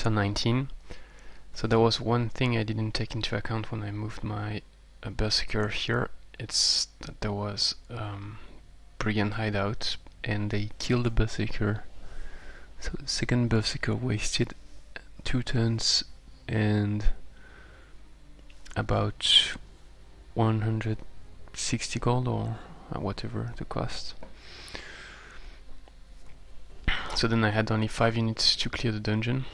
turn 19. So there was one thing I didn't take into account when I moved my Berserker here. It's that there was Brigand hideout and they killed the Berserker. So the second Berserker wasted 2 turns and about 160 gold or whatever the cost. So then I had only 5 units to clear the dungeon.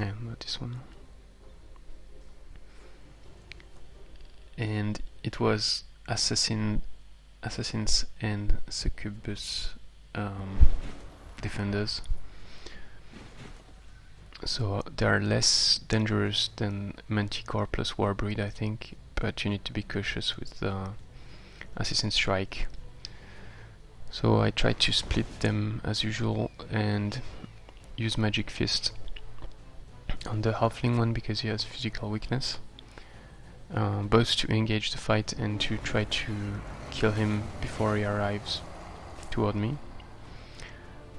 And not this one. And it was assassins and Succubus defenders. So they are less dangerous than Manticore plus Warbreed, I think, but you need to be cautious with Assassin Strike. So I tried to split them as usual and use Magic Fist on the Halfling one because he has physical weakness, both to engage the fight and to try to kill him before he arrives toward me.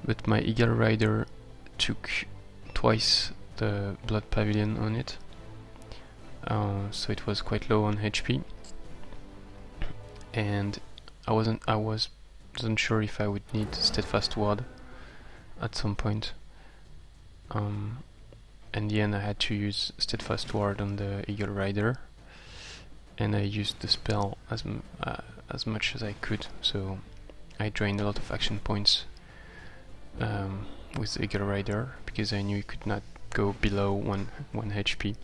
But my Eagle Rider took twice the Blood Pavilion on it, so it was quite low on HP, and I wasn't sure if I would need Steadfast Ward at some point. In the end I had to use Steadfast Ward on the Eagle Rider, and I used the spell as much as I could, so I drained a lot of action points with the Eagle Rider because I knew it could not go below 1 HP.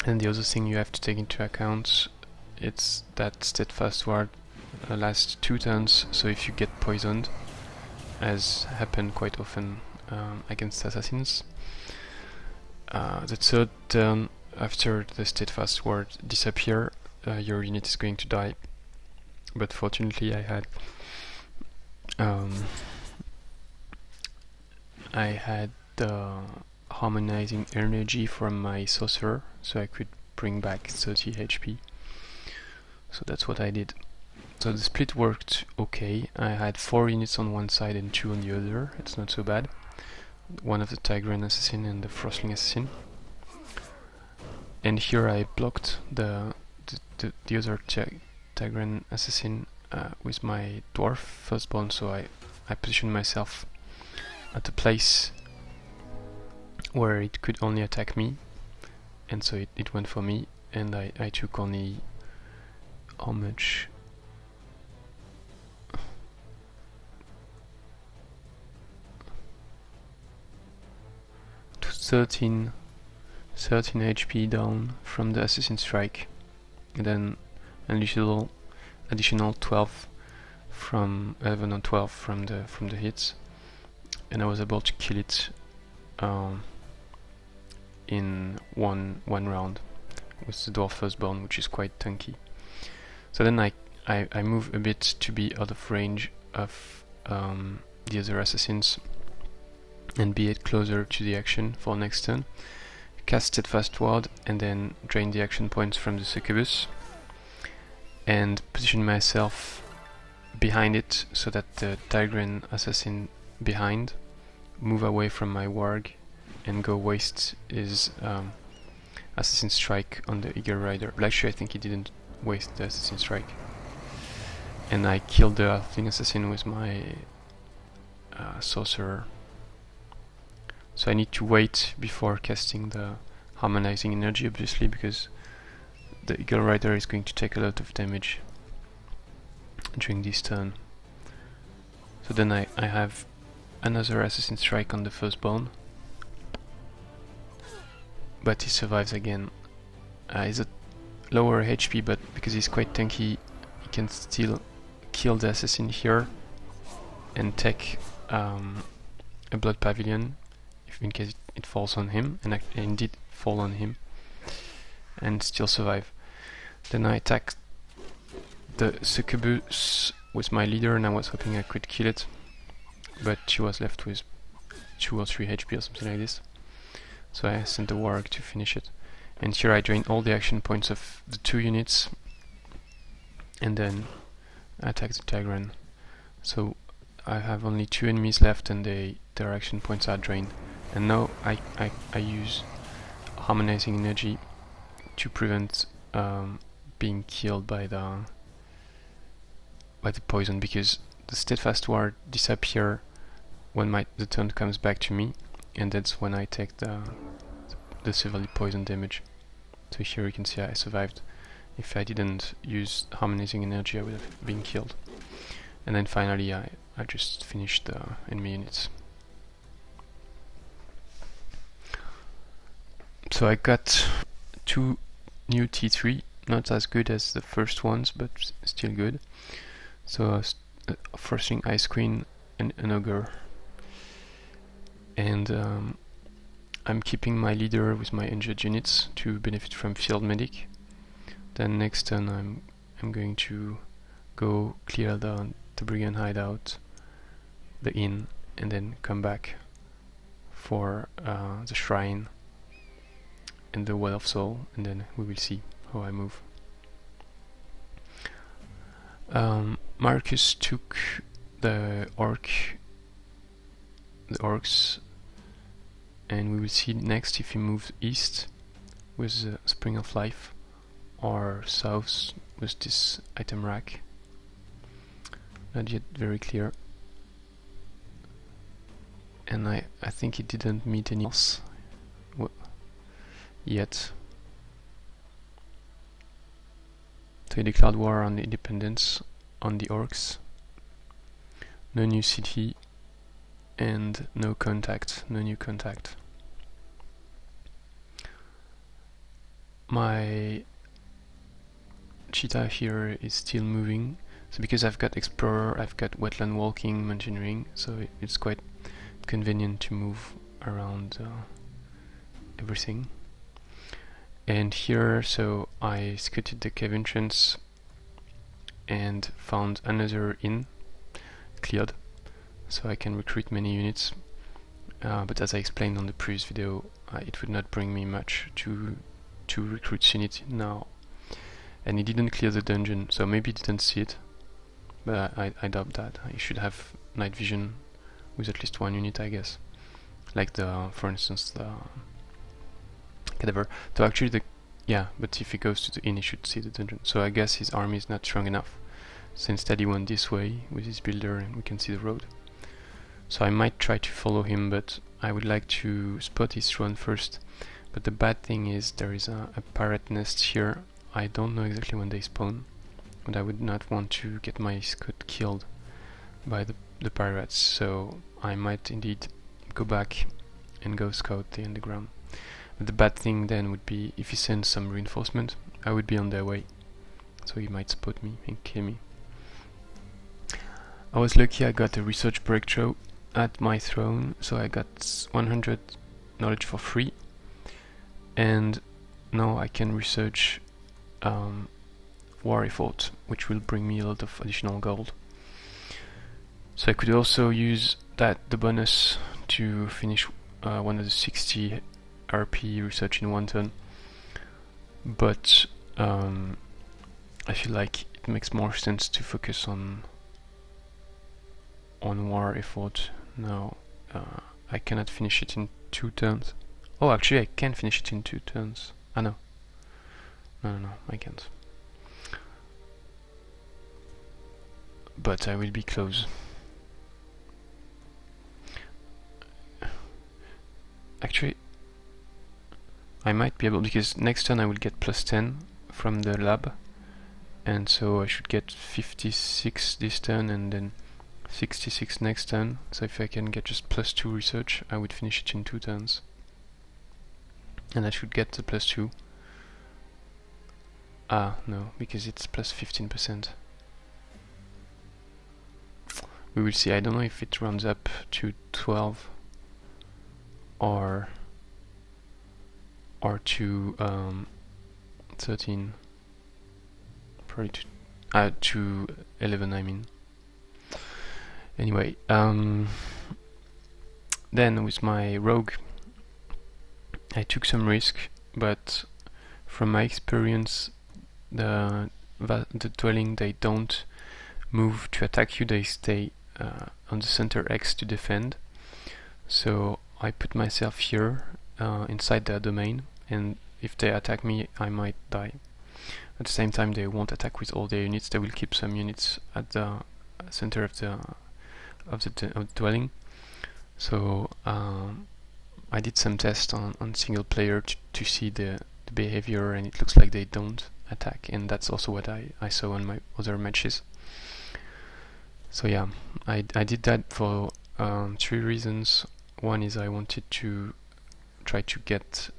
And the other thing you have to take into account, it's that Steadfast Ward lasts 2 turns, so if you get poisoned, as happened quite often against assassins, the third turn after the Steadfast Ward disappear, your unit is going to die. But fortunately I had harmonizing energy from my Sorcerer, so I could bring back 30 HP. So that's what I did. So the split worked okay. I had 4 units on one side and 2 on the other. It's not so bad. One of the Tigran Assassin and the Frostling Assassin. And here I blocked the other Tigran Assassin with my Dwarf Firstborn, so I positioned myself at a place where it could only attack me, and so it went for me, and I took only how much? 13 HP down from the Assassin Strike, and then an additional 12 from 11 or 12 from the hits, and I was able to kill it in one round with the Dwarf Firstborn, which is quite tanky. So then I move a bit to be out of range of the other assassins and be it closer to the action for next turn. Cast Steadfast Ward and then drain the action points from the Succubus and position myself behind it so that the Tigran Assassin behind move away from my Warg and go waste his Assassin Strike on the Eagle Rider. But actually I think he didn't waste the Assassin Strike. And I killed the Halfling Assassin with my Sorcerer. So I need to wait before casting the Harmonizing Energy, obviously, because the Eagle Rider is going to take a lot of damage during this turn. So then I have another Assassin Strike on the Firstborn, but he survives again. He's at lower HP, but because he's quite tanky, he can still kill the Assassin here and take a Blood Pavilion in case it falls on him, and it did fall on him, and still survive. Then I attacked the Succubus with my leader, and I was hoping I could kill it, but she was left with 2 or 3 HP or something like this. So I sent the Warg to finish it. And here I drain all the action points of the 2 units, and then I attack the Tigran. So I have only 2 enemies left and their action points are drained. And now I use harmonizing energy to prevent being killed by the poison, because the Steadfast Ward disappear when the turn comes back to me, and that's when I take the severely poison damage. So here you can see I survived. If I didn't use harmonizing energy, I would have been killed. And then finally I just finished the enemy units. So I got 2 new T3, not as good as the first ones, but still good. So first thing, Ice Queen and an Ogre. And I'm keeping my leader with my injured units to benefit from Field Medic. Then next turn I'm going to go clear the Brigand hideout, the inn, and then come back for the shrine and the Well of Soul, and then we will see how I move. Marcus took the orcs, and we will see next if he moves east with the Spring of Life or south with this item rack. Not yet very clear. And I think he didn't meet any else yet. So he declared war on the independence on the orcs. No new city and no new contact. My cheetah here is still moving, so because I've got explorer, I've got wetland walking, mountaineering, so it's quite convenient to move around everything. And here, so I scouted the cave entrance and found another inn cleared, so I can recruit many units. But as I explained on the previous video, it would not bring me much to recruit units now. And he didn't clear the dungeon, so maybe he didn't see it, but I doubt that. He should have night vision with at least 1 unit, I guess. Like for instance, the cadaver. So actually but if he goes to the inn, he should see the dungeon. So I guess his army is not strong enough. So instead he went this way with his builder, and we can see the road. So I might try to follow him, but I would like to spot his throne first. But the bad thing is there is a pirate nest here. I don't know exactly when they spawn, but I would not want to get my scout killed by the pirates, so I might indeed go back and go scout the underground. But the bad thing then would be if he sends some reinforcement, I would be on their way, so he might spot me and kill me. I was lucky, I got a research breakthrough at my throne, so I got 100 knowledge for free, and now I can research war effort, which will bring me a lot of additional gold. So I could also use the bonus to finish one of the 60 RP research in 1 turn, but I feel like it makes more sense to focus on war effort now. I cannot finish it in 2 turns. Oh, actually I can finish it in 2 turns. No, I can't. But I will be close. Actually, I might be able, because next turn I will get +10 from the lab, and so I should get 56 this turn and then 66 next turn. So if I can get just +2 research, I would finish it in 2 turns. And I should get the +2. No, because it's +15%. We will see. I don't know if it rounds up to 12 or to 13. Probably to 11, I mean. Anyway, then with my rogue, I took some risk, but from my experience, the dwelling, they don't move to attack you, they stay on the center X to defend. So I put myself here inside their domain, and if they attack me, I might die. At the same time, they won't attack with all their units. They will keep some units at the center of the dwelling. So I did some tests on single player to see the behavior, and it looks like they don't attack, and that's also what I saw on my other matches. So yeah, I did that for 3 reasons. One is I wanted to try to get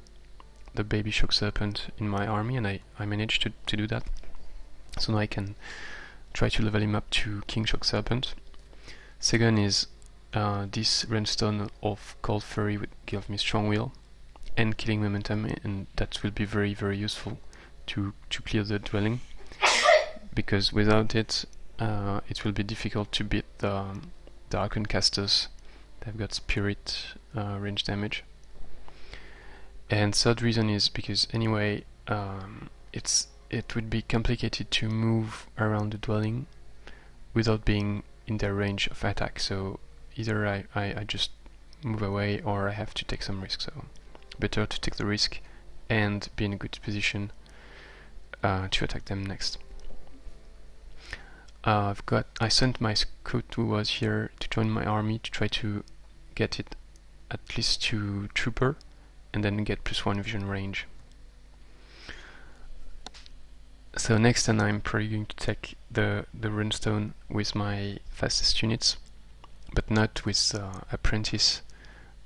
the Baby Shock Serpent in my army, and I managed to do that. So now I can try to level him up to King Shock Serpent. Second is this Runestone of Cold Fury would give me strong will and killing momentum, and that will be very, very useful to clear the dwelling, because without it it will be difficult to beat the Archon casters. They've got spirit range damage. And third reason is because anyway it would be complicated to move around the dwelling without being in their range of attack. So either I just move away, or I have to take some risk. So better to take the risk and be in a good position to attack them next. I sent my scout who was here to join my army to try to get it at least to trooper, and then get +1 vision range. So next turn I'm probably going to take the Runestone with my fastest units, but not with Apprentice,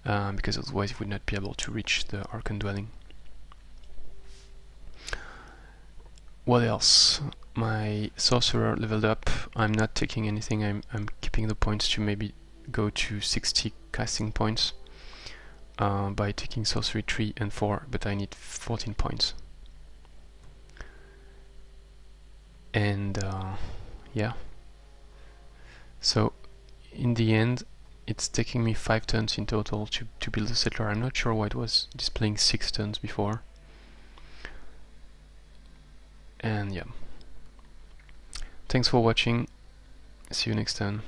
because otherwise it would not be able to reach the Archon dwelling. What else? My Sorcerer leveled up. I'm not taking anything. I'm keeping the points to maybe go to 60 casting points by taking Sorcery 3 and 4, but I need 14 points. And yeah. So in the end, it's taking me 5 turns in total to build a settler. I'm not sure why it was displaying 6 turns before. And yeah. Thanks for watching. See you next time.